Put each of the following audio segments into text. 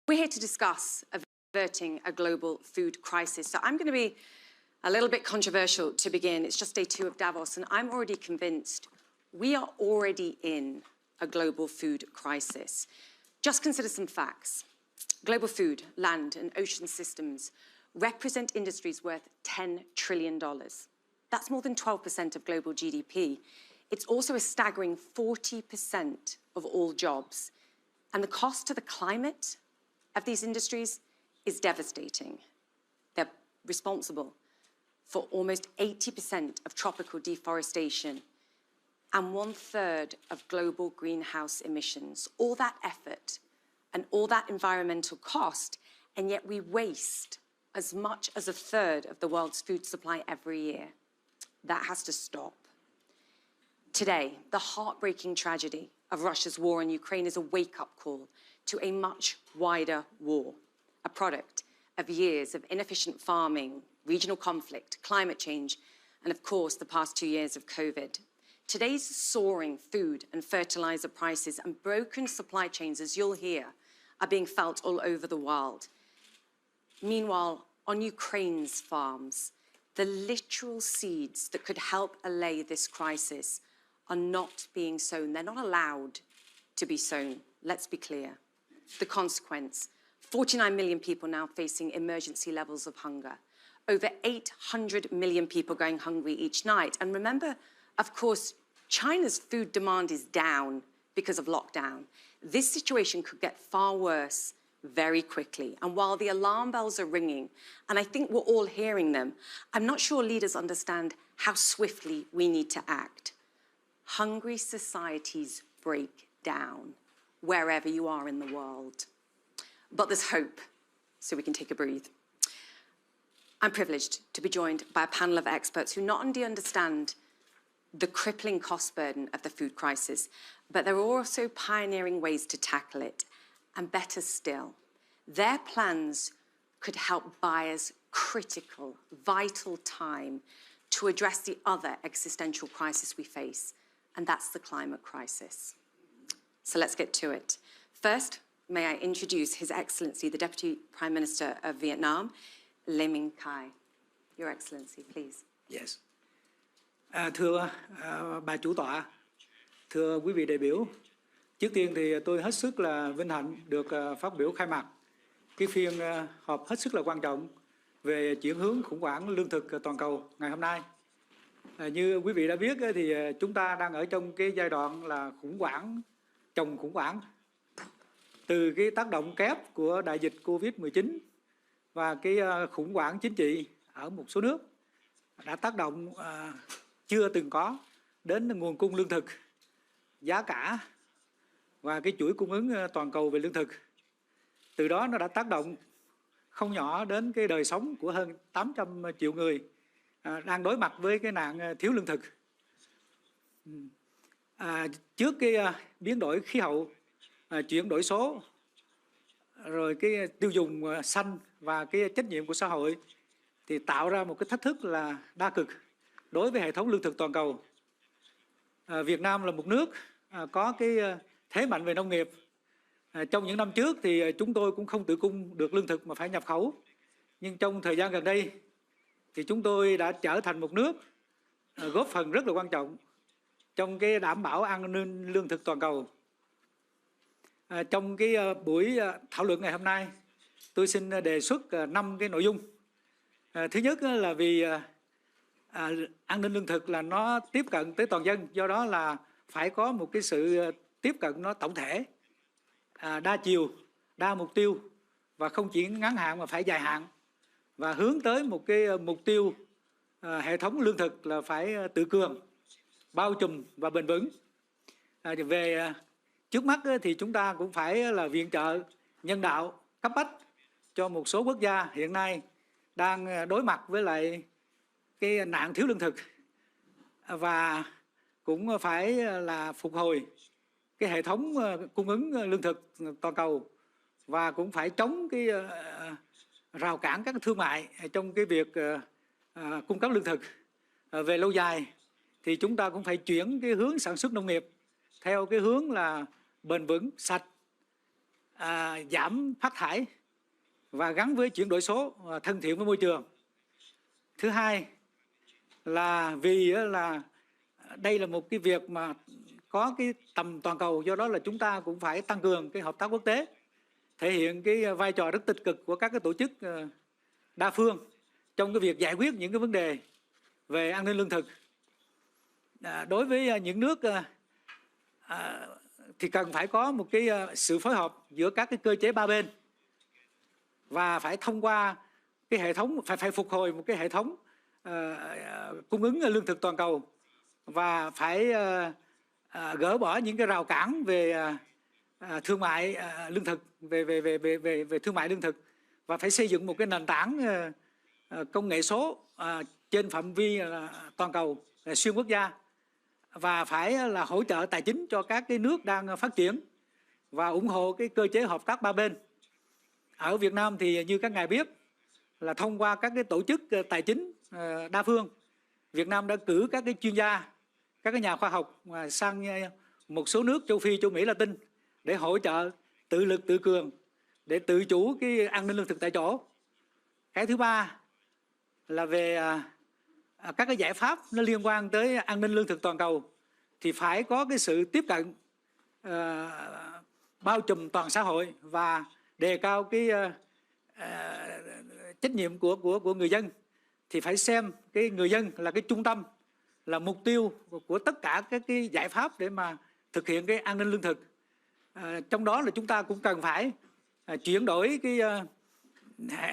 We're here to discuss averting a global food crisis. So I'm going to be a little bit controversial to begin. It's just day 2 of Davos, and I'm already convinced we are already in a global food crisis. Just consider some facts. Global food, land, and ocean systems represent industries worth $10 trillion. That's more than 12% of global GDP. It's also a staggering 40% of all jobs. And the cost to the climate of these industries is devastating. They're responsible for almost 80% of tropical deforestation and 1/3 of global greenhouse emissions. All that effort and all that environmental cost, and yet we waste as much as 1/3 of the world's food supply every year. That has to stop. Today, the heartbreaking tragedy of Russia's war in Ukraine is a wake-up call to a much wider war, a product of years of inefficient farming, regional conflict, climate change, and of course, the past 2 years of COVID. Today's soaring food and fertilizer prices and broken supply chains, as you'll hear, are being felt all over the world. Meanwhile, on Ukraine's farms, the literal seeds that could help allay this crisis are not being sown. They're not allowed to be sown. Let's be clear. The consequence, 49 million people now facing emergency levels of hunger. Over 800 million people going hungry each night. And remember, of course, China's food demand is down because of lockdown. This situation could get far worse very quickly. And while the alarm bells are ringing, and I think we're all hearing them, I'm not sure leaders understand how swiftly we need to act. Hungry societies break down wherever you are in the world. But there's hope, so we can take a breathe. I'm privileged to be joined by a panel of experts who not only understand the crippling cost burden of the food crisis, but they're also pioneering ways to tackle it. And better still, their plans could help buy us critical, vital time to address the other existential crisis we face, and that's the climate crisis. So let's get to it. First, may I introduce His Excellency, the Deputy Prime Minister of Vietnam, Lê Minh Khai. Your Excellency, please. Yes. Thưa bà chủ tọa, thưa quý vị đại biểu, trước tiên thì tôi hết sức là vinh hạnh được phát biểu khai mạc cái phiên họp hết sức là quan trọng về chuyển hướng khủng hoảng lương thực toàn cầu ngày hôm nay. Như quý vị đã biết thì chúng ta đang ở trong cái giai đoạn là khủng hoảng chồng khủng hoảng, từ cái tác động kép của đại dịch Covid-19 và cái khủng hoảng chính trị ở một số nước đã tác động chưa từng có đến nguồn cung lương thực, giá cả và cái chuỗi cung ứng toàn cầu về lương thực. Từ đó nó đã tác động không nhỏ đến cái đời sống của hơn 800 triệu người đang đối mặt với cái nạn thiếu lương thực. Trước cái biến đổi khí hậu, chuyển đổi số, rồi cái tiêu dùng xanh và cái trách nhiệm của xã hội thì tạo ra một cái thách thức là đa cực đối với hệ thống lương thực toàn cầu. Việt Nam là một nước có cái thế mạnh về nông nghiệp. Trong những năm trước thì chúng tôi cũng không tự cung được lương thực mà phải nhập khẩu. Nhưng trong thời gian gần đây thì chúng tôi đã trở thành một nước góp phần rất là quan trọng trong cái đảm bảo an ninh lương thực toàn cầu. Trong cái buổi thảo luận ngày hôm nay, tôi xin đề xuất 5 cái nội dung. Thứ nhất là vì an ninh lương thực là nó tiếp cận tới toàn dân, do đó là phải có một cái sự tiếp cận nó tổng thể, đa chiều, đa mục tiêu và không chỉ ngắn hạn mà phải dài hạn, và hướng tới một cái mục tiêu hệ thống lương thực là phải tự cường, bao trùm và bền vững. Về trước mắt thì chúng ta cũng phải là viện trợ nhân đạo cấp bách cho một số quốc gia hiện nay đang đối mặt với lại cái nạn thiếu lương thực, và cũng phải là phục hồi cái hệ thống cung ứng lương thực toàn cầu, và cũng phải chống cái rào cản các thương mại trong cái việc cung cấp lương thực. Về lâu dài thì chúng ta cũng phải chuyển cái hướng sản xuất nông nghiệp theo cái hướng là bền vững, sạch, giảm phát thải và gắn với chuyển đổi số thân thiện với môi trường. Thứ hai là vì là đây là một cái việc mà có cái tầm toàn cầu, do đó là chúng ta cũng phải tăng cường cái hợp tác quốc tế, thể hiện cái vai trò rất tích cực của các cái tổ chức đa phương trong cái việc giải quyết những cái vấn đề về an ninh lương thực. Đối với những nước thì cần phải có một cái sự phối hợp giữa các cái cơ chế ba bên, và phải thông qua cái hệ thống, phải phục hồi một cái hệ thống cung ứng lương thực toàn cầu, và phải gỡ bỏ những cái rào cản về thương mại lương thực, về thương mại lương thực, và phải xây dựng một cái nền tảng công nghệ số trên phạm vi toàn cầu, xuyên quốc gia, và phải là hỗ trợ tài chính cho các cái nước đang phát triển và ủng hộ cái cơ chế hợp tác ba bên. Ở Việt Nam thì như các ngài biết là thông qua các cái tổ chức tài chính đa phương, Việt Nam đã cử các cái chuyên gia, các cái nhà khoa học sang một số nước châu Phi, châu Mỹ Latin để hỗ trợ tự lực tự cường, để tự chủ cái an ninh lương thực tại chỗ. Cái thứ ba là về các cái giải pháp nó liên quan tới an ninh lương thực toàn cầu, thì phải có cái sự tiếp cận bao trùm toàn xã hội và đề cao cái trách nhiệm của người dân. Thì phải xem cái người dân là cái trung tâm, là mục tiêu của tất cả các cái giải pháp để mà thực hiện cái an ninh lương thực. Trong đó là chúng ta cũng cần phải chuyển đổi cái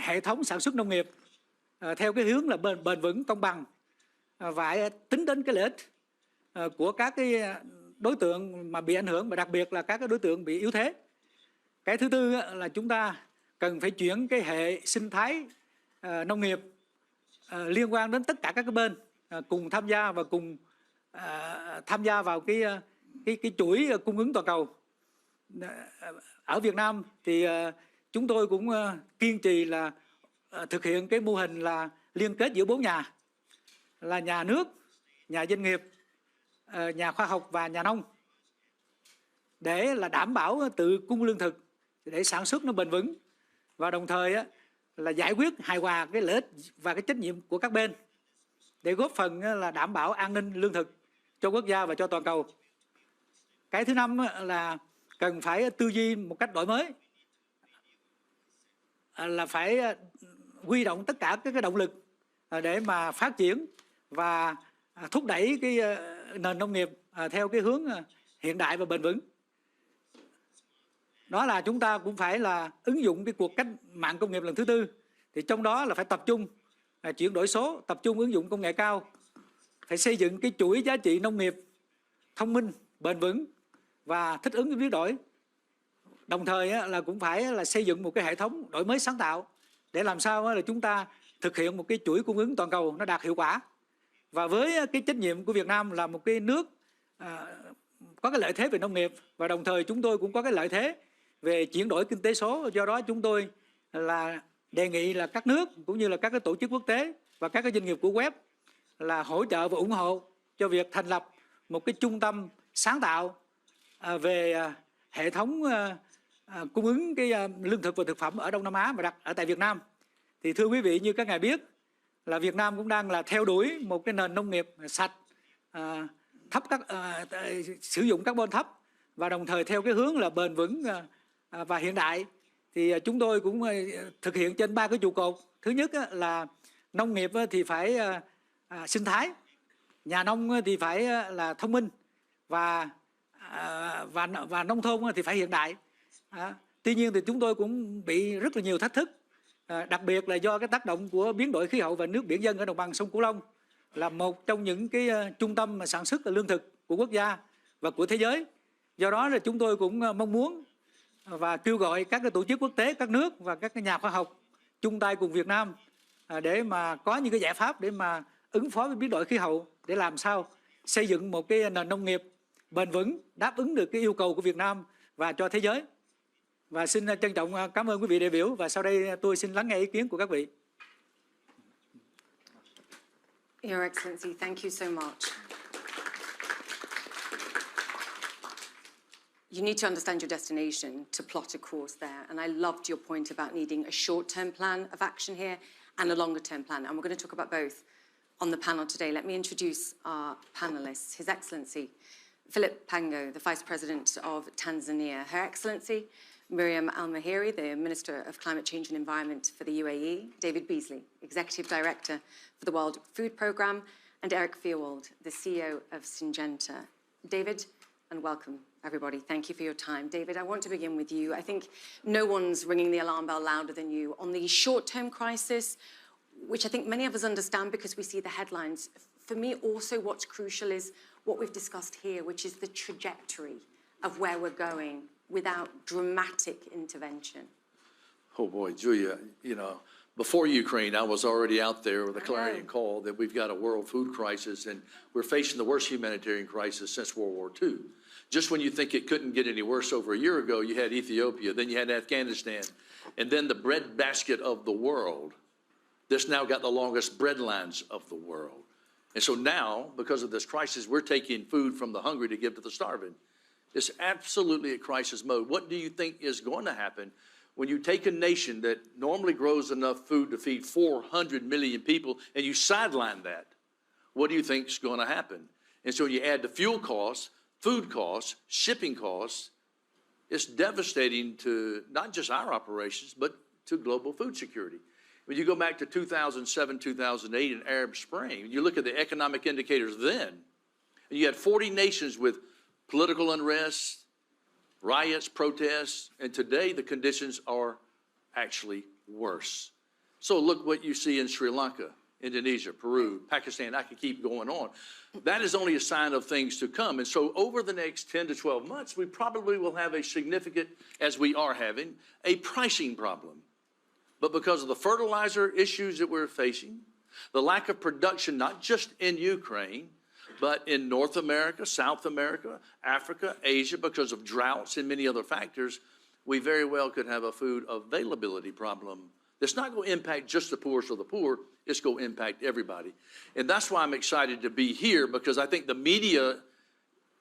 hệ thống sản xuất nông nghiệp theo cái hướng là bền vững, công bằng, và tính đến cái lợi ích của các cái đối tượng mà bị ảnh hưởng, và đặc biệt là các cái đối tượng bị yếu thế. Cái thứ tư là chúng ta cần phải chuyển cái hệ sinh thái nông nghiệp liên quan đến tất cả các cái bên cùng tham gia, và cùng tham gia vào cái chuỗi cung ứng toàn cầu. Ở Việt Nam thì chúng tôi cũng kiên trì là thực hiện cái mô hình là liên kết giữa 4 nhà, là nhà nước, nhà doanh nghiệp, nhà khoa học và nhà nông, để là đảm bảo tự cung lương thực để sản xuất nó bền vững, và đồng thời là giải quyết hài hòa cái lợi ích và cái trách nhiệm của các bên, để góp phần là đảm bảo an ninh lương thực cho quốc gia và cho toàn cầu. Cái thứ năm là cần phải tư duy một cách đổi mới, là phải huy động tất cả các cái động lực để mà phát triển và thúc đẩy cái nền nông nghiệp theo cái hướng hiện đại và bền vững. Đó là chúng ta cũng phải là ứng dụng cái cuộc cách mạng công nghiệp lần thứ tư, thì trong đó là phải tập trung chuyển đổi số, tập trung ứng dụng công nghệ cao, phải xây dựng cái chuỗi giá trị nông nghiệp thông minh, bền vững và thích ứng với biến đổi. Đồng thời là cũng phải là xây dựng một cái hệ thống đổi mới sáng tạo, để làm sao là chúng ta thực hiện một cái chuỗi cung ứng toàn cầu nó đạt hiệu quả. Và với cái trách nhiệm của Việt Nam là một cái nước có cái lợi thế về nông nghiệp, và đồng thời chúng tôi cũng có cái lợi thế về chuyển đổi kinh tế số. Do đó chúng tôi là đề nghị là các nước cũng như là các cái tổ chức quốc tế và các cái doanh nghiệp của web là hỗ trợ và ủng hộ cho việc thành lập một cái trung tâm sáng tạo về hệ thống cung ứng cái lương thực và thực phẩm ở Đông Nam Á, và đặt ở tại Việt Nam. Thì thưa quý vị, như các ngài biết là Việt Nam cũng đang là theo đuổi một cái nền nông nghiệp sạch, thấp sử dụng carbon thấp, và đồng thời theo cái hướng là bền vững và hiện đại. Thì chúng tôi cũng thực hiện trên 3 cái trụ cột. Thứ nhất là nông nghiệp thì phải sinh thái, nhà nông thì phải là thông minh, và nông thôn thì phải hiện đại. Tuy nhiên thì chúng tôi cũng bị rất là nhiều thách thức, đặc biệt là do cái tác động của biến đổi khí hậu và nước biển dân ở đồng bằng sông Cửu Long, là một trong những cái trung tâm mà sản xuất lương thực của quốc gia và của thế giới. Do đó là chúng tôi cũng mong muốn và kêu gọi các cái tổ chức quốc tế, các nước và các cái nhà khoa học chung tay cùng Việt Nam để mà có những cái giải pháp để mà ứng phó với biến đổi khí hậu, để làm sao xây dựng một cái nền nông nghiệp bền vững, đáp ứng được cái yêu cầu của Việt Nam và cho thế giới. Và xin trân trọng cảm ơn quý vị đại biểu, và sau đây tôi xin lắng nghe ý kiến của các vị. Your Excellency, thank you so much. you need to understand your destination to plot a course there. And I loved your point about needing a short-term plan of action here and a longer-term plan. And we're going to talk about both on the panel today. Let me introduce our panelists. His Excellency, Philip Pango, the Vice President of Tanzania. Her Excellency, Miriam Al-Mahiri, the Minister of Climate Change and Environment for the UAE. David Beasley, Executive Director for the World Food Programme. And Eric Vierwald, the CEO of Syngenta. David, and welcome, everybody. Thank you for your time. David, I want to begin with you. I think no one's ringing the alarm bell louder than you on the short-term crisis, which I think many of us understand because we see the headlines. For me, also what's crucial is what we've discussed here, which is the trajectory of where we're going without dramatic intervention. Oh boy, Julia, you know, before Ukraine, I was already out there with a clarion call that we've got a world food crisis and we're facing the worst humanitarian crisis since World War II. Just when you think it couldn't get any worse over a year ago, you had Ethiopia, then you had Afghanistan, and then the breadbasket of the world that's now got the longest bread lines of the world. And so now, because of this crisis, we're taking food from the hungry to give to the starving. It's absolutely a crisis mode. What do you think is going to happen when you take a nation that normally grows enough food to feed 400 million people and you sideline that? What do you think is going to happen? And so you add the fuel costs, food costs, shipping costs. It's devastating to not just our operations, but to global food security. When you go back to 2007, 2008, and Arab Spring, you look at the economic indicators then, and you had 40 nations with political unrest, riots, protests, and today the conditions are actually worse. So look what you see in Sri Lanka, Indonesia, Peru, Pakistan. I could keep going on. That is only a sign of things to come. And so over the next 10 to 12 months, we probably will have a significant, as we are having, a pricing problem. But because of the fertilizer issues that we're facing, the lack of production, not just in Ukraine, but in North America, South America, Africa, Asia, because of droughts and many other factors, we very well could have a food availability problem that's not going to impact just the poorest of the poor, it's going to impact everybody. And that's why I'm excited to be here, because I think the media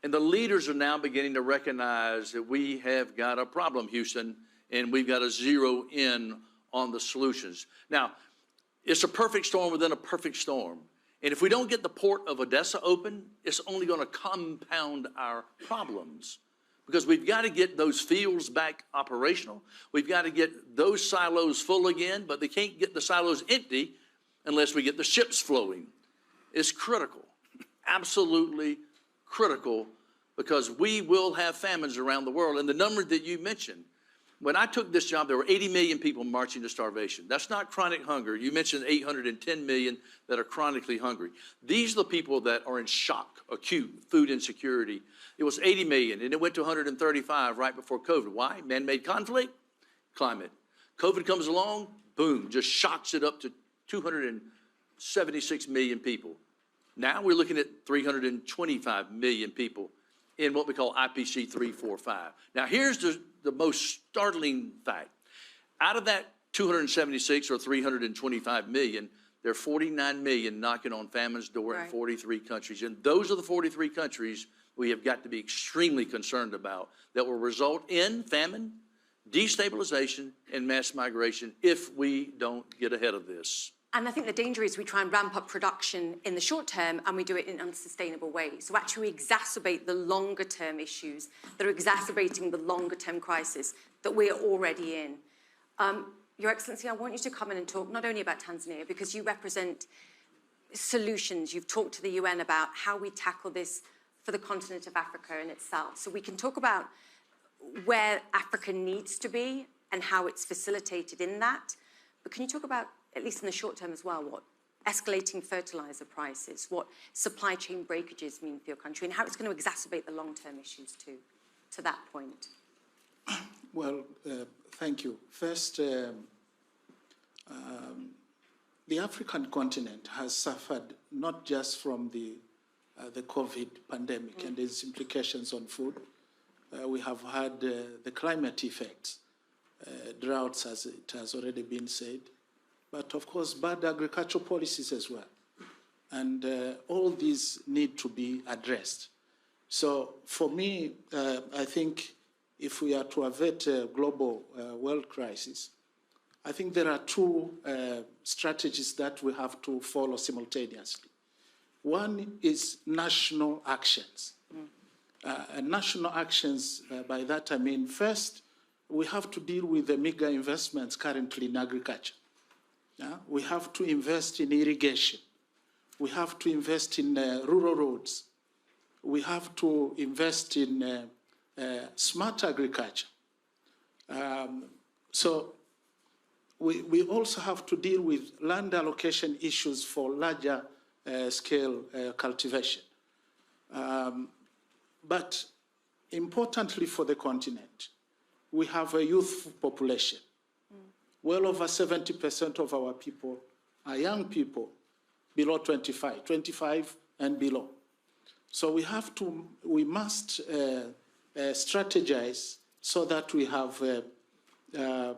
and the leaders are now beginning to recognize that we have got a problem, Houston, and we've got to zero in on the solutions. Now, it's a perfect storm within a perfect storm. And if we don't get the port of Odessa open, it's only going to compound our problems, because we've got to get those fields back operational. We've got to get those silos full again, but they can't get the silos empty unless we get the ships flowing. It's critical, absolutely critical, because we will have famines around the world. And the number that you mentioned, when I took this job, there were 80 million people marching to starvation. That's not chronic hunger. You mentioned 810 million that are chronically hungry. These are the people that are in shock, acute food insecurity. It was 80 million, and it went to 135 right before COVID. Why? Man-made conflict, climate. COVID comes along, boom, just shocks it up to 276 million people. Now we're looking at 325 million people in what we call IPC 345. Now here's the most startling fact. Out of that 276 or 325 million, there are 49 million knocking on famine's door in 43 countries. And those are the 43 countries we have got to be extremely concerned about, that will result in famine, destabilization, and mass migration if we don't get ahead of this. And I think the danger is we try and ramp up production in the short term and we do it in unsustainable ways. So actually we exacerbate the longer term issues that are exacerbating the longer term crisis that we're already in. Your Excellency, I want you to come in and talk not only about Tanzania, because you represent solutions. You've talked to the UN about how we tackle this for the continent of Africa in itself. So we can talk about where Africa needs to be and how it's facilitated in that. But can you talk about, at least in the short term as well, what escalating fertilizer prices, what supply chain breakages mean for your country, and how it's going to exacerbate the long-term issues too, to that point? Well, thank you. First, the African continent has suffered not just from the COVID pandemic and its implications on food. We have had the climate effects, droughts, as it has already been said, but of course bad agricultural policies as well. And all these need to be addressed. So for me, I think if we are to avert a global world crisis, I think there are two strategies that we have to follow simultaneously. One is national actions. And national actions, by that I mean, first, we have to deal with the mega investments currently in agriculture. We have to invest in irrigation. We have to invest in rural roads. We have to invest in smart agriculture. So we also have to deal with land allocation issues for larger scale cultivation. But importantly for the continent, we have a youth population. Well over 70% of our people are young people below 25 and below. So we must strategize so that we have the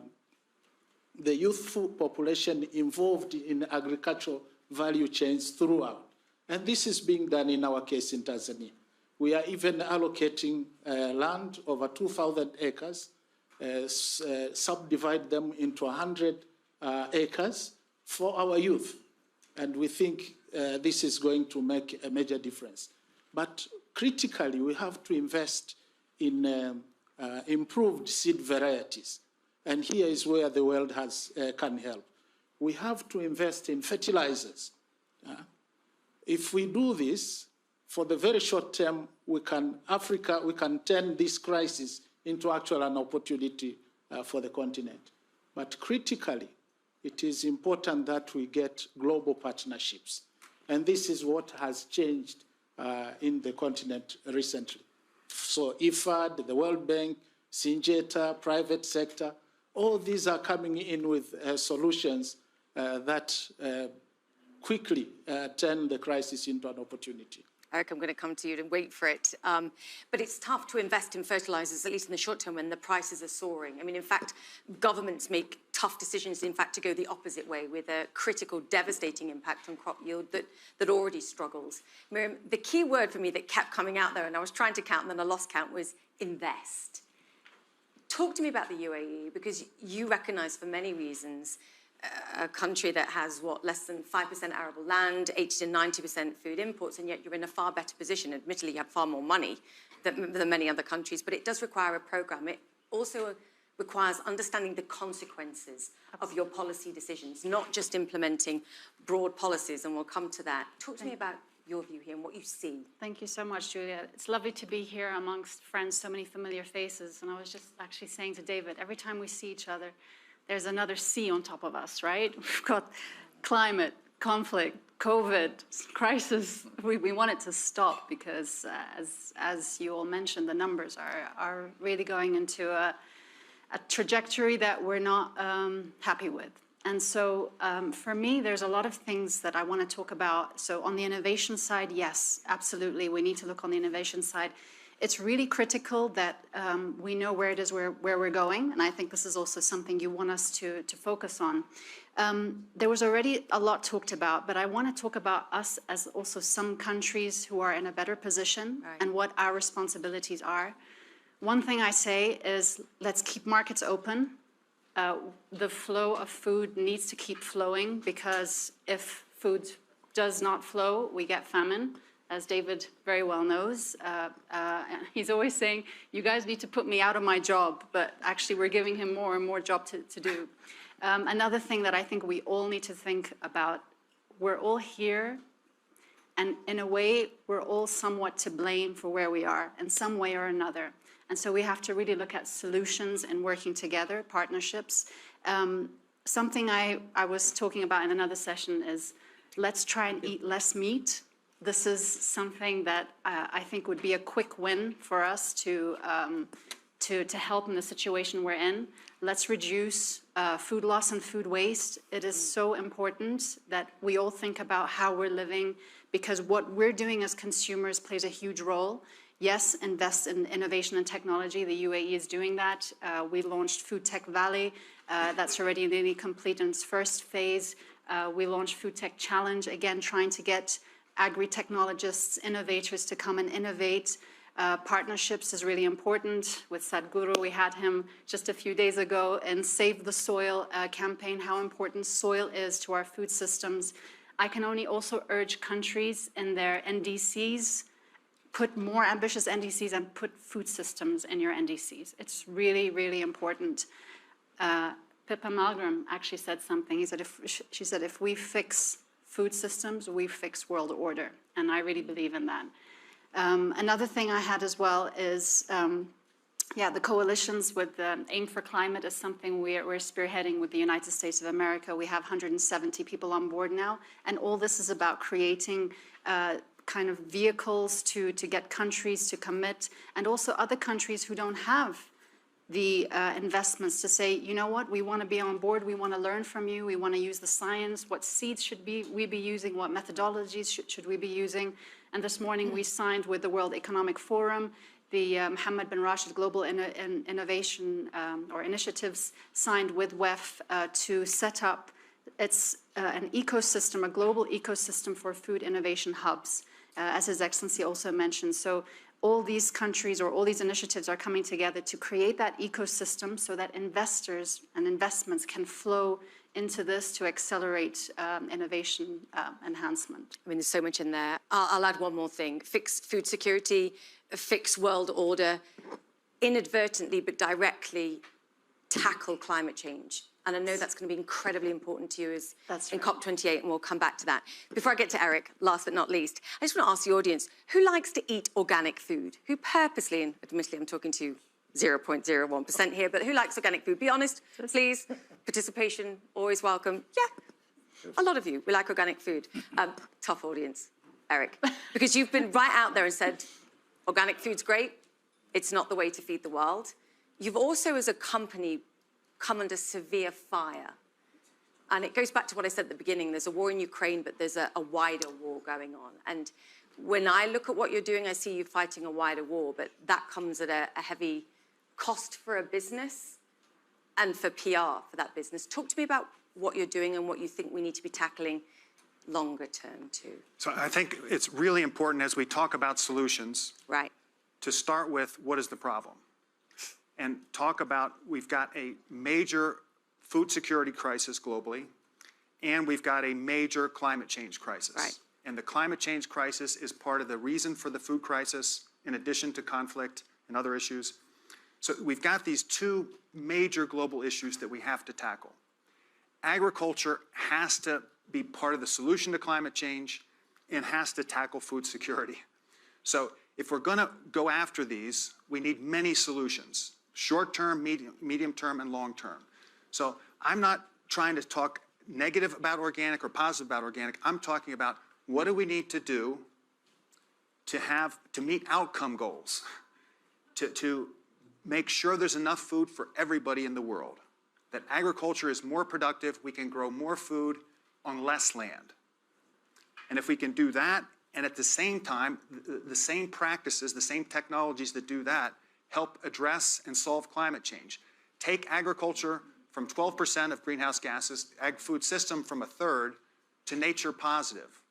youthful population involved in agricultural value chains throughout. And this is being done in our case in Tanzania. We are even allocating land over 2,000 acres, subdivide them into 100 acres for our youth. And we think this is going to make a major difference. But critically, we have to invest in improved seed varieties. And here is where the world can help. We have to invest in fertilizers. If we do this, for the very short term, we can turn this crisis into actual an opportunity for the continent. But critically, it is important that we get global partnerships. And this is what has changed in the continent recently. So IFAD, the World Bank, Syngenta, private sector, all these are coming in with solutions that quickly turn the crisis into an opportunity. Eric, I'm going to come to you and wait for it. But it's tough to invest in fertilizers, at least in the short term, when the prices are soaring. I mean, in fact, governments make tough decisions, in fact, to go the opposite way with a critical, devastating impact on crop yield that already struggles. Miriam, the key word for me that kept coming out there, and I was trying to count and then I lost count, was invest. Talk to me about the UAE, because you recognize for many reasons a country that has, less than 5% arable land, 80 to 90% food imports, and yet you're in a far better position. Admittedly, you have far more money than many other countries, but it does require a program. It also requires understanding the consequences of your policy decisions, not just implementing broad policies, and we'll come to that. Talk to me about your view here and what you see. Thank you so much, Julia. It's lovely to be here amongst friends, so many familiar faces. And I was just actually saying to David, every time we see each other, there's another C on top of us, right? We've got climate, conflict, COVID, crisis. We want it to stop because, as you all mentioned, the numbers are really going into a trajectory that we're not happy with. And so for me, there's a lot of things that I want to talk about. So on the innovation side, yes, absolutely. We need to look on the innovation side. It's really critical that we know where it is where we're going. And I think this is also something you want us to focus on. There was already a lot talked about, but I want to talk about us as also some countries who are in a better position and what our responsibilities are. One thing I say is let's keep markets open. The flow of food needs to keep flowing, because if food does not flow, we get famine, as David very well knows. He's always saying, you guys need to put me out of my job, but actually we're giving him more and more job to do. Another thing that I think we all need to think about, we're all here, and in a way, we're all somewhat to blame for where we are in some way or another. And so we have to really look at solutions and working together, partnerships. Something I was talking about in another session is let's try and eat less meat. This is something that I think would be a quick win for us to help in the situation we're in. Let's reduce food loss and food waste. It is so important that we all think about how we're living, because what we're doing as consumers plays a huge role. Yes, invest in innovation and technology. The UAE is doing that. We launched Food Tech Valley. That's already nearly complete in its first phase. We launched Food Tech Challenge, again, trying to get agri-technologists, innovators to come and innovate. Partnerships is really important. With Sadhguru, we had him just a few days ago in Save the Soil campaign, how important soil is to our food systems. I can only also urge countries in their NDCs, put more ambitious NDCs and put food systems in your NDCs. It's really, really important. Pippa Malmgren actually said something. She said, if we fix food systems, we fix world order. And I really believe in that. Another thing I had as well is, the coalitions with Aim for Climate is something we're spearheading with the United States of America. We have 170 people on board now, and all this is about creating kind of vehicles to get countries to commit, and also other countries who don't have the investments to say, you know what, we want to be on board, we want to learn from you, we want to use the science, what seeds should we be using, what methodologies should we be using. And this morning we signed with the World Economic Forum, the Mohammed bin Rashid Global Innovation or Initiatives signed with WEF to set up an ecosystem, a global ecosystem for food innovation hubs, as His Excellency also mentioned. So all these countries or all these initiatives are coming together to create that ecosystem so that investors and investments can flow into this to accelerate innovation enhancement. I mean, there's so much in there. I'll add one more thing. Fix food security, fix world order, inadvertently but directly tackle climate change. And I know that's going to be incredibly important to you in COP28, and we'll come back to that. Before I get to Eric, last but not least, I just want to ask the audience, who likes to eat organic food? Who purposely, and admittedly I'm talking to 0.01% here, but who likes organic food? Be honest, please. Participation, always welcome. Yeah, a lot of you, we like organic food. Tough audience, Eric, because you've been right out there and said, organic food's great, it's not the way to feed the world. You've also, as a company, come under severe fire. And it goes back to what I said at the beginning, there's a war in Ukraine, but there's a wider war going on. And when I look at what you're doing, I see you fighting a wider war, but that comes at a heavy cost for a business and for PR for that business. Talk to me about what you're doing and what you think we need to be tackling longer term too. So I think it's really important as we talk about solutions, right, to start with what is the problem and talk about we've got a major food security crisis globally, and we've got a major climate change crisis. Right. And the climate change crisis is part of the reason for the food crisis, in addition to conflict and other issues. So we've got these two major global issues that we have to tackle. Agriculture has to be part of the solution to climate change and has to tackle food security. So if we're going to go after these, we need many solutions, short-term, medium-term, and long-term. So I'm not trying to talk negative about organic or positive about organic. I'm talking about what do we need to do to meet outcome goals, to make sure there's enough food for everybody in the world, that agriculture is more productive, we can grow more food on less land. And if we can do that, and at the same time, the same practices, the same technologies that do that, help address and solve climate change. Take agriculture from 12% of greenhouse gases, ag food system from 1/3 to nature positive.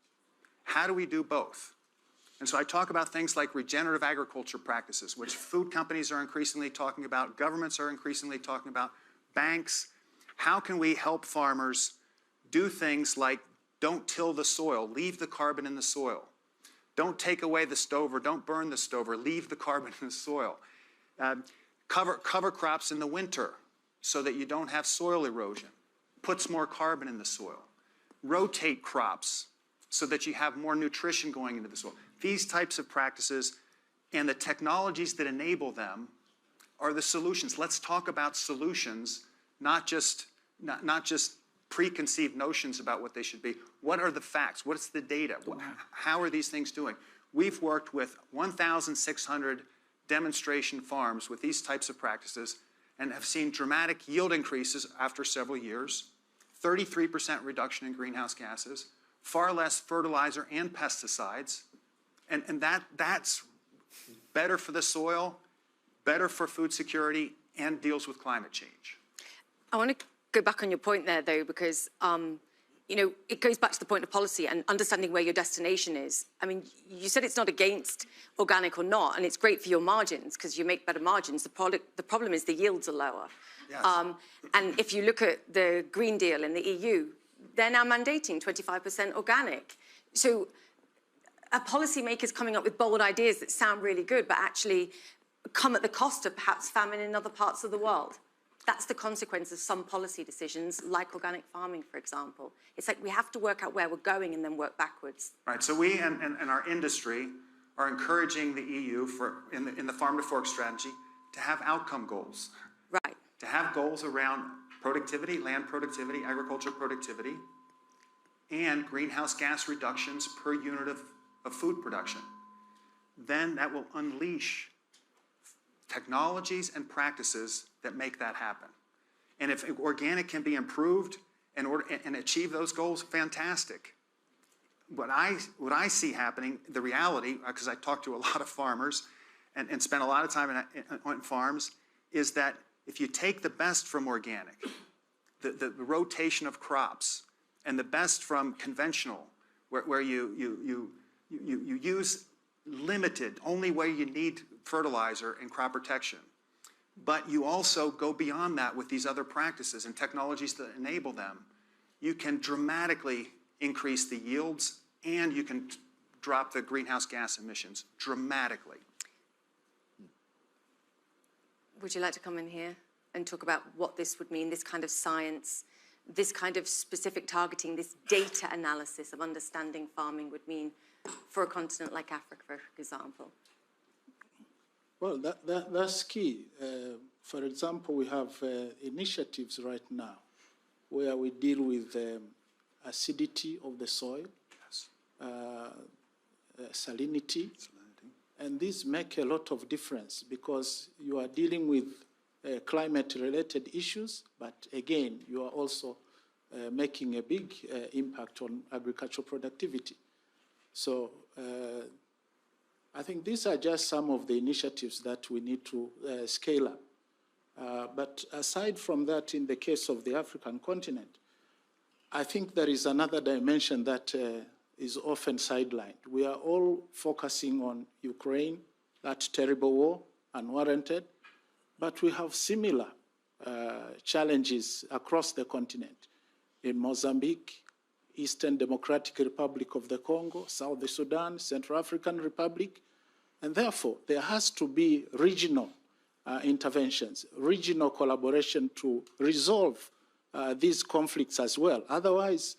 How do we do both? And so I talk about things like regenerative agriculture practices, which food companies are increasingly talking about, governments are increasingly talking about, banks. How can we help farmers do things like don't till the soil, leave the carbon in the soil. Don't take away the stove or don't burn the stove or leave the carbon in the soil. Cover crops in the winter so that you don't have soil erosion. Puts more carbon in the soil. Rotate crops so that you have more nutrition going into the soil. These types of practices and the technologies that enable them are the solutions. Let's talk about solutions, not just preconceived notions about what they should be. What are the facts? What's the data? How are these things doing? We've worked with 1,600 demonstration farms with these types of practices and have seen dramatic yield increases after several years, 33% reduction in greenhouse gases, far less fertilizer and pesticides, and that's better for the soil, better for food security, and deals with climate change. I want to go back on your point there, though, because you know, it goes back to the point of policy and understanding where your destination is. I mean, you said it's not against organic or not, and it's great for your margins because you make better margins. The problem is the yields are lower. Yes. And if you look at the Green Deal in the EU, they're now mandating 25% organic. So a policymaker's coming up with bold ideas that sound really good, but actually come at the cost of perhaps famine in other parts of the world. That's the consequence of some policy decisions, like organic farming, for example. It's like we have to work out where we're going and then work backwards. Right, so we and our industry are encouraging the EU in the farm to fork strategy to have outcome goals. Right. To have goals around productivity, land productivity, agriculture productivity, and greenhouse gas reductions per unit of food production. Then that will unleash technologies and practices that make that happen. And if organic can be improved and achieve those goals, fantastic. What I see happening, the reality, because I talk to a lot of farmers and spend a lot of time on farms, is that if you take the best from organic, the rotation of crops, and the best from conventional, where you use limited, only where you need fertilizer and crop protection, but you also go beyond that with these other practices and technologies that enable them, you can dramatically increase the yields and you can drop the greenhouse gas emissions dramatically. Would you like to come in here and talk about what this would mean, this kind of science, this kind of specific targeting, this data analysis of understanding farming would mean for a continent like Africa, for example? Well, that's key. For example, we have initiatives right now where we deal with acidity of the soil, Yes. salinity, and these make a lot of difference because you are dealing with climate-related issues, but again, you are also making a big impact on agricultural productivity. So I think these are just some of the initiatives that we need to scale up. But aside from that, in the case of the African continent, I think there is another dimension that is often sidelined. We are all focusing on Ukraine, that terrible war, unwarranted, but we have similar challenges across the continent. In Mozambique, Eastern Democratic Republic of the Congo, South Sudan, Central African Republic, and therefore there has to be regional interventions, regional collaboration to resolve these conflicts as well. Otherwise,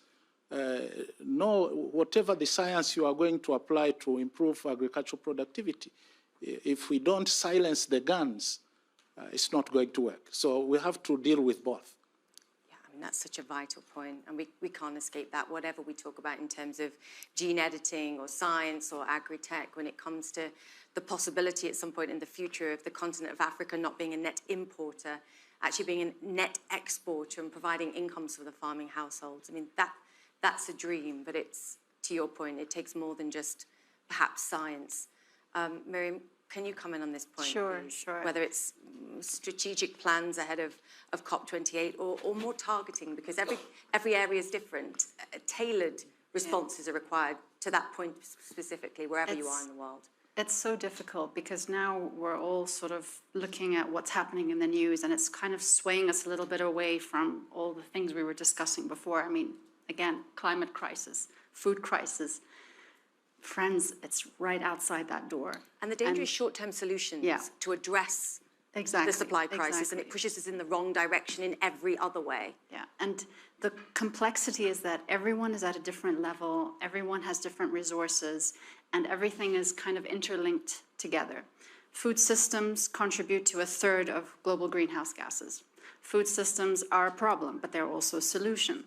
whatever the science you are going to apply to improve agricultural productivity, if we don't silence the guns, it's not going to work. So we have to deal with both. Yeah, I mean, that's such a vital point, and we can't escape that, whatever we talk about in terms of gene editing or science or agri-tech, when it comes to the possibility at some point in the future of the continent of Africa not being a net importer, actually being a net exporter and providing incomes for the farming households. I mean, that's a dream, but it's, to your point, it takes more than just perhaps science. Miriam, can you comment on this point, Sure, please? sure. Whether it's strategic plans ahead of COP28 or more targeting, because every area is different. Tailored responses are required to that point specifically, wherever you are in the world. It's so difficult because now we're all sort of looking at what's happening in the news, and it's kind of swaying us a little bit away from all the things we were discussing before. I mean, again, climate crisis, food crisis. Friends, it's right outside that door. And the danger is short-term solutions to address Exactly. the supply crisis, and it pushes us in the wrong direction in every other way. Yeah, and the complexity is that everyone is at a different level, everyone has different resources, and everything is kind of interlinked together. Food systems contribute to 1/3 of global greenhouse gases. Food systems are a problem, but they're also a solution.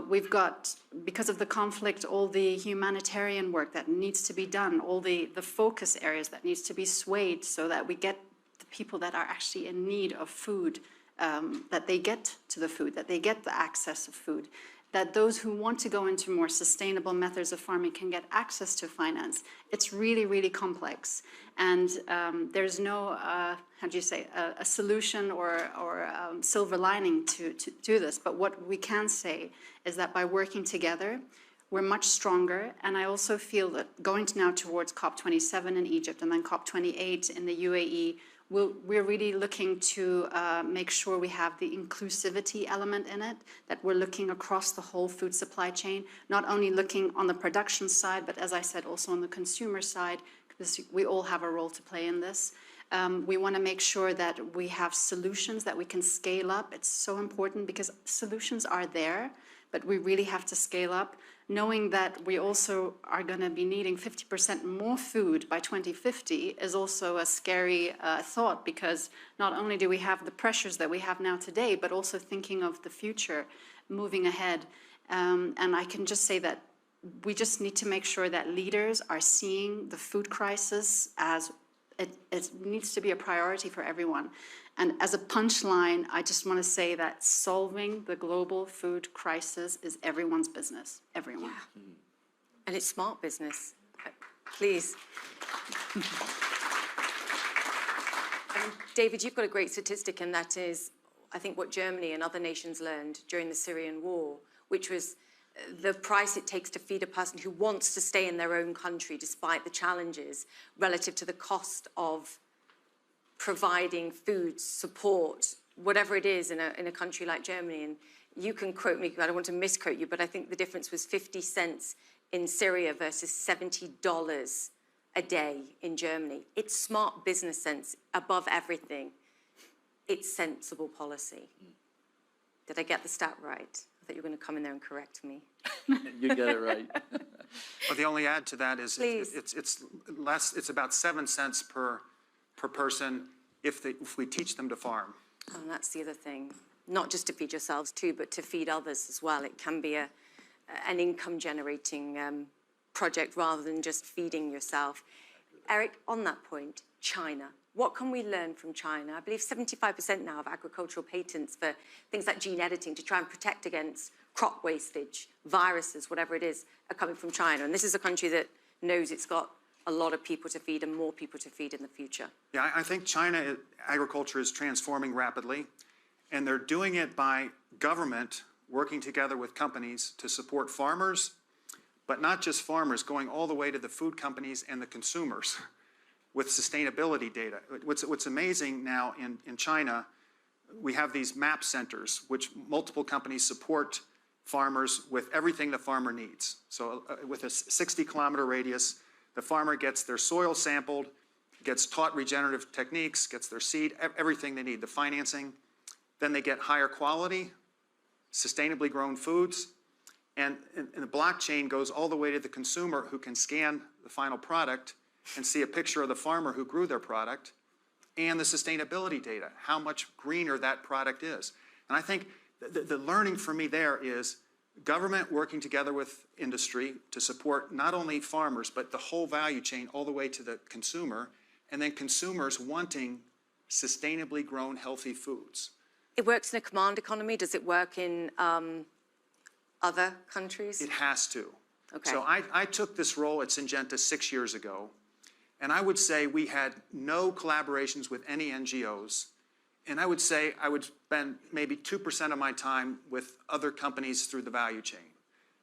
We've got, because of the conflict, all the humanitarian work that needs to be done, all the focus areas that needs to be swayed so that we get the people that are actually in need of food, that they get to the food, that they get the access of food. that those who want to go into more sustainable methods of farming can get access to finance. It's really, really complex. And there's no, how do you say, a solution or silver lining to this. But what we can say is that by working together, we're much stronger. And I also feel that going now towards COP27 in Egypt and then COP28 in the UAE, we're really looking to make sure we have the inclusivity element in it, that we're looking across the whole food supply chain, not only looking on the production side, but as I said, also on the consumer side, because we all have a role to play in this. We want to make sure that we have solutions that we can scale up. It's so important because solutions are there, but we really have to scale up, knowing that we also are going to be needing 50% more food by 2050 is also a scary thought, because not only do we have the pressures that we have now today, but also thinking of the future, moving ahead. And I can just say that we just need to make sure that leaders are seeing the food crisis as it needs to be a priority for everyone. And as a punchline, I just want to say that solving the global food crisis is everyone's business, everyone. Yeah. And it's smart business. Please. David, you've got a great statistic, and that is, I think, what Germany and other nations learned during the Syrian war, which was the price it takes to feed a person who wants to stay in their own country despite the challenges relative to the cost of providing food, support, whatever it is in a country like Germany. And you can quote me, I don't want to misquote you, but I think the difference was 50 cents in Syria versus $70 a day in Germany. It's smart business sense above everything. It's sensible policy. Did I get the stat right? I thought you were going to come in there and correct me. You got it right. Well, the only add to that is it's less. It's about 7 cents per person if we teach them to farm. Oh, and that's the other thing. Not just to feed yourselves too, but to feed others as well. It can be an income-generating project rather than just feeding yourself. Eric, on that point, China. What can we learn from China? I believe 75% now of agricultural patents for things like gene editing to try and protect against crop wastage, viruses, whatever it is, are coming from China. And this is a country that knows it's got a lot of people to feed and more people to feed in the future. Yeah, I think China agriculture is transforming rapidly, and they're doing it by government working together with companies to support farmers, but not just farmers, going all the way to the food companies and the consumers with sustainability data. What's amazing now in China, we have these map centers, which multiple companies support farmers with everything the farmer needs. So with a 60-kilometer radius, the farmer gets their soil sampled, gets taught regenerative techniques, gets their seed, everything they need, the financing. Then they get higher quality, sustainably grown foods. And the blockchain goes all the way to the consumer, who can scan the final product and see a picture of the farmer who grew their product and the sustainability data, how much greener that product is. And I think the learning for me there is government working together with industry to support not only farmers, but the whole value chain all the way to the consumer, and then consumers wanting sustainably grown healthy foods. It works in a command economy. Does it work in other countries? It has to. Okay. So I took this role at Syngenta 6 years ago, and I would say we had no collaborations with any NGOs. And I would say I would spend maybe 2% of my time with other companies through the value chain.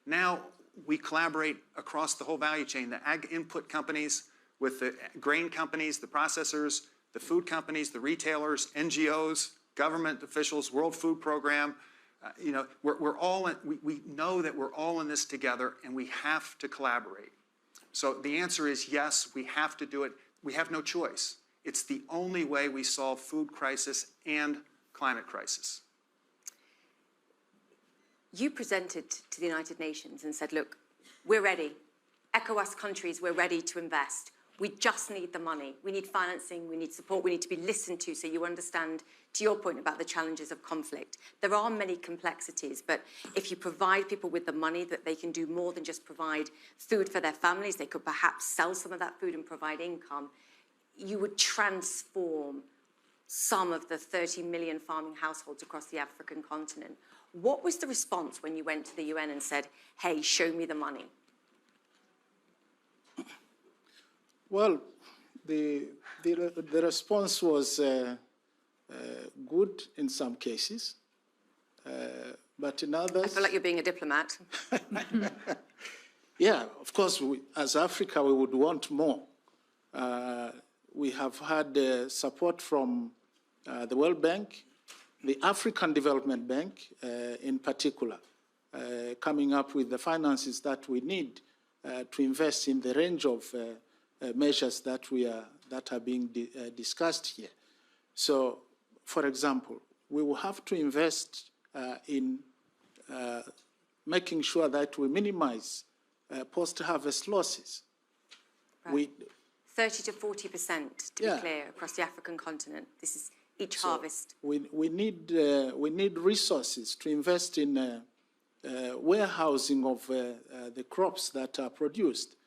Now we collaborate across the whole value chain, the ag input companies with the grain companies, the processors, the food companies, the retailers, NGOs, government officials, World Food Program. We're all in, we know that we're all in this together, and we have to collaborate. So the answer is yes, we have to do it. We have no choice. It's the only way we solve food crisis and climate crisis. You presented to the United Nations and said, look, we're ready. ECOWAS countries, we're ready to invest. We just need the money. We need financing, we need support, we need to be listened to so you understand, to your point about the challenges of conflict. There are many complexities, but if you provide people with the money that they can do more than just provide food for their families, they could perhaps sell some of that food and provide income, you would transform some of the 30 million farming households across the African continent. What was the response when you went to the UN and said, hey, show me the money? Well, the response was good in some cases, but in others... I feel like you're being a diplomat. Yeah, of course, as Africa, we would want more. We have had support from the World Bank, the African Development Bank in particular, coming up with the finances that we need to invest in the range of measures that are being discussed here. So, for example, we will have to invest in making sure that we minimize post-harvest losses. Right. 30 to 40%, to be clear, across the African continent. This is each harvest. We need resources to invest in warehousing of the crops that are produced.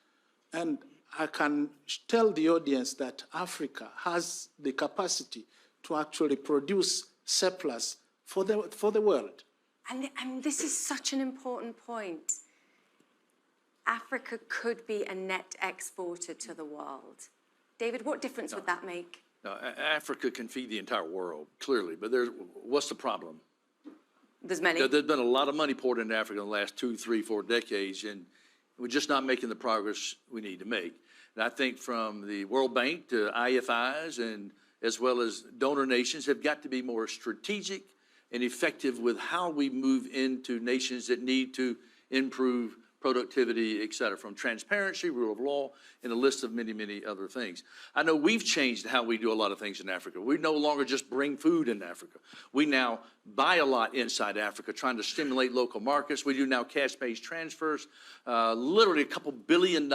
And I can tell the audience that Africa has the capacity to actually produce surplus for the world. And this is such an important point. Africa could be a net exporter to the world. David, what difference would that make? No, Africa can feed the entire world, clearly, but what's the problem? There's many. There's been a lot of money poured into Africa in the last 2, 3, 4 decades, and we're just not making the progress we need to make. And I think from the World Bank to IFIs and as well as donor nations have got to be more strategic and effective with how we move into nations that need to improve productivity, et cetera, from transparency, rule of law, and a list of many, many other things. I know we've changed how we do a lot of things in Africa. We no longer just bring food in Africa. We now buy a lot inside Africa, trying to stimulate local markets. We do now cash-based transfers, literally $2 billion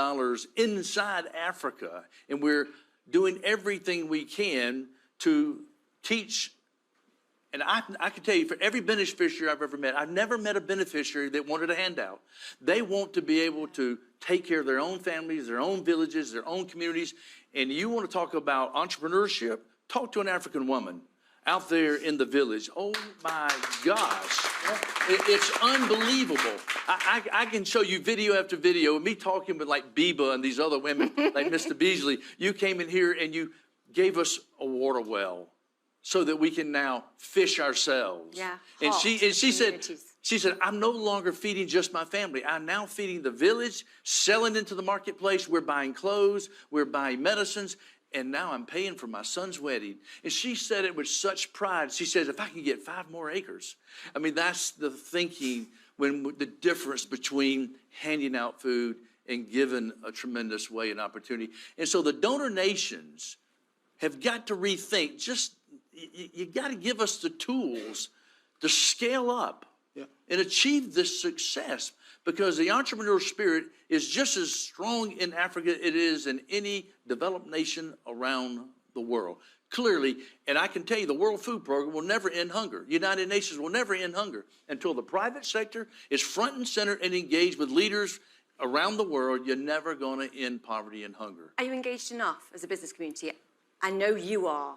inside Africa, and we're doing everything we can to teach. And I can tell you, for every beneficiary I've ever met, I've never met a beneficiary that wanted a handout. They want to be able to take care of their own families, their own villages, their own communities. And you want to talk about entrepreneurship? Talk to an African woman out there in the village. Oh, my gosh. It's unbelievable. I can show you video after video of me talking with like Biba and these other women, like Mr. Beasley. You came in here and you gave us a water well so that we can now fish ourselves. Yeah, and she said, I'm no longer feeding just my family. I'm now feeding the village, selling into the marketplace. We're buying clothes, we're buying medicines, and now I'm paying for my son's wedding. And she said it with such pride. She says, if I can get 5 more acres. I mean, that's the thinking, when the difference between handing out food and giving a tremendous way and opportunity. And so the donor nations have got to rethink, you got to give us the tools to scale up and achieve this success, because the entrepreneurial spirit is just as strong in Africa as it is in any developed nation around the world. Clearly, and I can tell you, the World Food Program will never end hunger. United Nations will never end hunger until the private sector is front and center and engaged with leaders around the world. You're never going to end poverty and hunger. Are you engaged enough as a business community? I know you are,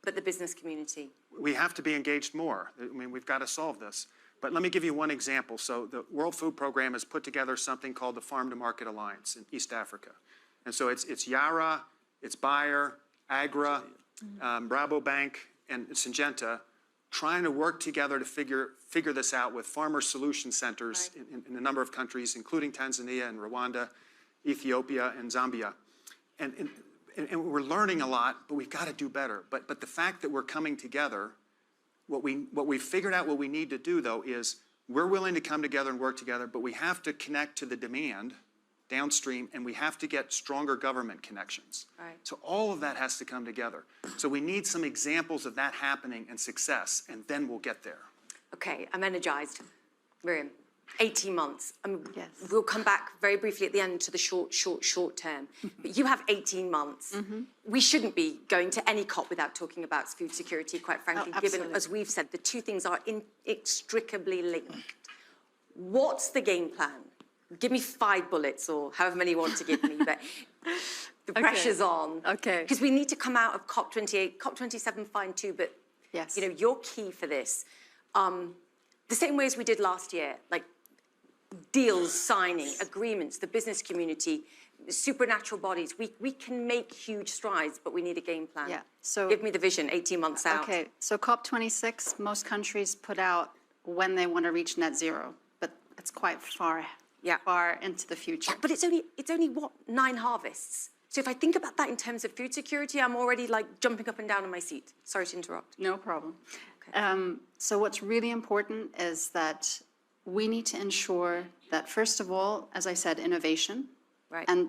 but the business community? We have to be engaged more. I mean, we've got to solve this. But let me give you one example. So the World Food Program has put together something called the Farm to Market Alliance in East Africa. And so it's Yara, it's Bayer, Agra, Rabobank, and Syngenta trying to work together to figure this out with farmer solution centers in a number of countries, including Tanzania and Rwanda, Ethiopia, and Zambia. And we're learning a lot, but we've got to do better. But the fact that we're coming together, what we've figured out what we need to do, though, is we're willing to come together and work together, but we have to connect to the demand downstream, and we have to get stronger government connections. Right. So all of that has to come together. So we need some examples of that happening and success, and then we'll get there. Okay, I'm energized. Miriam, 18 months. Yes. We'll come back very briefly at the end to the short term. But you have 18 months. We shouldn't be going to any COP without talking about food security, quite frankly, given, as we've said, the two things are inextricably linked. What's the game plan? Give me 5 bullets or however many you want to give me, but the pressure's on. Okay. Because we need to come out of COP28, COP27 fine too, but yes, you know, you're key for this. the same way as we did last year, like deals signing, agreements, the business community, supernatural bodies. We can make huge strides, but we need a game plan. Yeah, so- Give me the vision 18 months out. Okay, so COP26, most countries put out when they want to reach net zero, but it's quite far into the future. But it's only what, 9 harvests. So if I think about that in terms of food security, I'm already like jumping up and down in my seat. Sorry to interrupt. No problem. Okay. So what's really important is that we need to ensure that, first of all, as I said, innovation. Right. And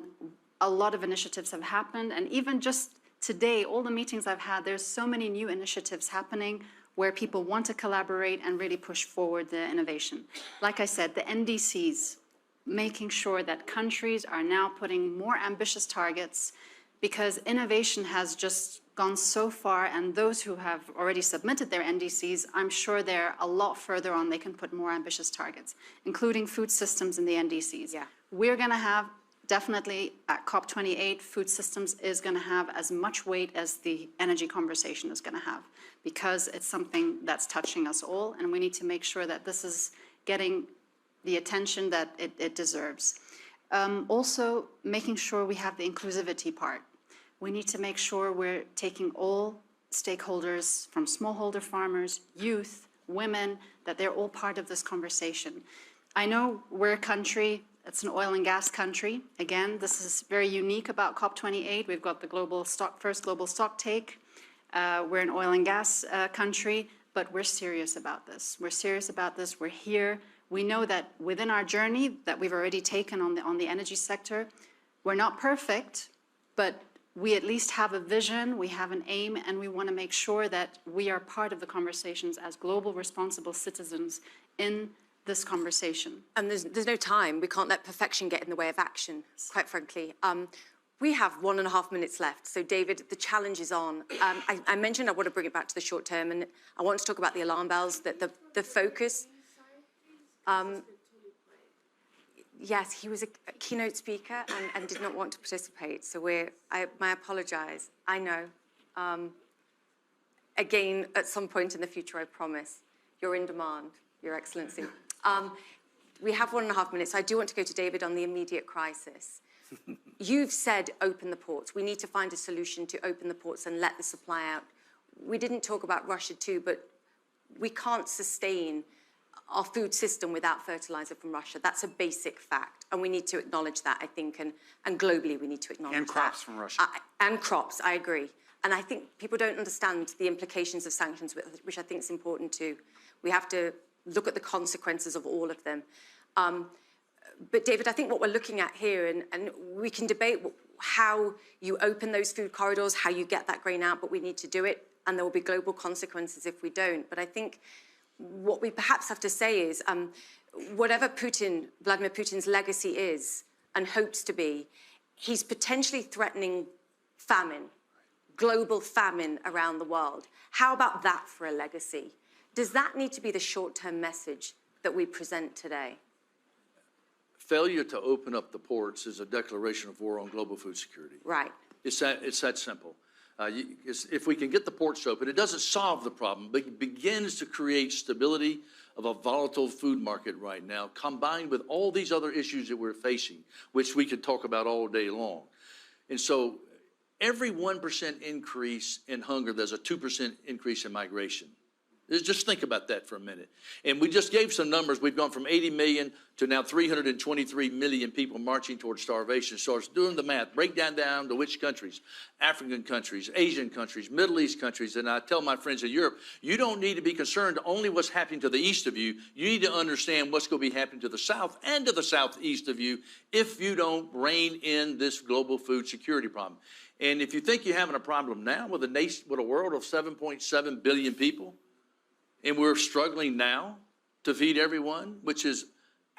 a lot of initiatives have happened. And even just today, all the meetings I've had, there's so many new initiatives happening where people want to collaborate and really push forward the innovation. Like I said, the NDCs, making sure that countries are now putting more ambitious targets, because innovation has just gone so far, and those who have already submitted their NDCs, I'm sure they're a lot further on. They can put more ambitious targets, including food systems in the NDCs. Yeah. We're going to have, definitely at COP28, food systems is going to have as much weight as the energy conversation is going to have, because it's something that's touching us all, and we need to make sure that this is getting the attention that it deserves. Also, making sure we have the inclusivity part. We need to make sure we're taking all stakeholders, from smallholder farmers, youth, women, that they're all part of this conversation. I know we're a country, it's an oil and gas country. Again, this is very unique about COP28. We've got the first global stock take. We're an oil and gas country, but we're serious about this. We're serious about this. We're here. We know that within our journey that we've already taken on the energy sector, we're not perfect, but we at least have a vision, we have an aim, and we want to make sure that we are part of the conversations as global responsible citizens in this conversation. And there's no time. We can't let perfection get in the way of action, quite frankly. We have 1.5 minutes left. So David, the challenge is on. I mentioned I want to bring it back to the short term, and I want to talk about the alarm bells, that the focus. Yes, he was a keynote speaker and did not want to participate. So I apologize. I know. Again, at some point in the future, I promise. You're in demand, Your Excellency. We have 1.5 minutes. I do want to go to David on the immediate crisis. You've said open the ports. We need to find a solution to open the ports and let the supply out. We didn't talk about Russia too, but we can't sustain our food system without fertilizer from Russia. That's a basic fact, and we need to acknowledge that, I think, and globally we need to acknowledge that. And crops from Russia. And crops, I agree. And I think people don't understand the implications of sanctions, which I think is important too. We have to look at the consequences of all of them. But David, I think what we're looking at here, and we can debate how you open those food corridors, how you get that grain out, but we need to do it, and there will be global consequences if we don't. But I think what we perhaps have to say is, whatever Vladimir Putin's legacy is and hopes to be, he's potentially threatening famine, global famine around the world. How about that for a legacy? Does that need to be the short-term message that we present today? Failure to open up the ports is a declaration of war on global food security. Right. It's that simple. If we can get the ports open, it doesn't solve the problem, but it begins to create stability of a volatile food market right now, combined with all these other issues that we're facing, which we could talk about all day long. And so every 1% increase in hunger, there's a 2% increase in migration. Just think about that for a minute. And we just gave some numbers. We've gone from 80 million to now 323 million people marching towards starvation. So it's doing the math. Break down to which countries? African countries, Asian countries, Middle East countries. And I tell my friends in Europe, you don't need to be concerned only what's happening to the east of you. You need to understand what's going to be happening to the south and to the southeast of you if you don't rein in this global food security problem. And if you think you're having a problem now with a world of 7.7 billion people, and we're struggling now to feed everyone, which is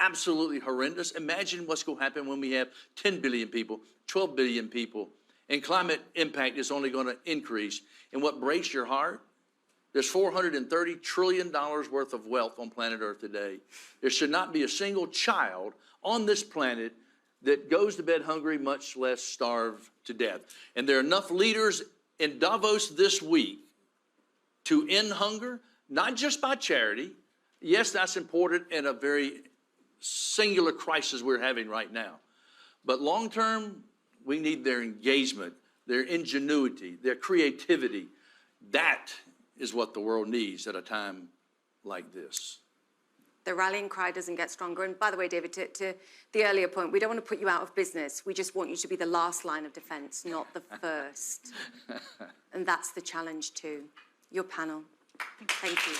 absolutely horrendous. Imagine what's going to happen when we have 10 billion people, 12 billion people, and climate impact is only going to increase. And what breaks your heart, there's $430 trillion worth of wealth on planet Earth today. There should not be a single child on this planet that goes to bed hungry, much less starve to death. And there are enough leaders in Davos this week to end hunger, not just by charity, Yes, that's important in a very singular crisis we're having right now. But long term, we need their engagement, their ingenuity, their creativity. That is what the world needs at a time like this. The rallying cry doesn't get stronger. And by the way, David, to the earlier point, we don't want to put you out of business. We just want you to be the last line of defense, not the first. And that's the challenge too. Your panel. Thank you.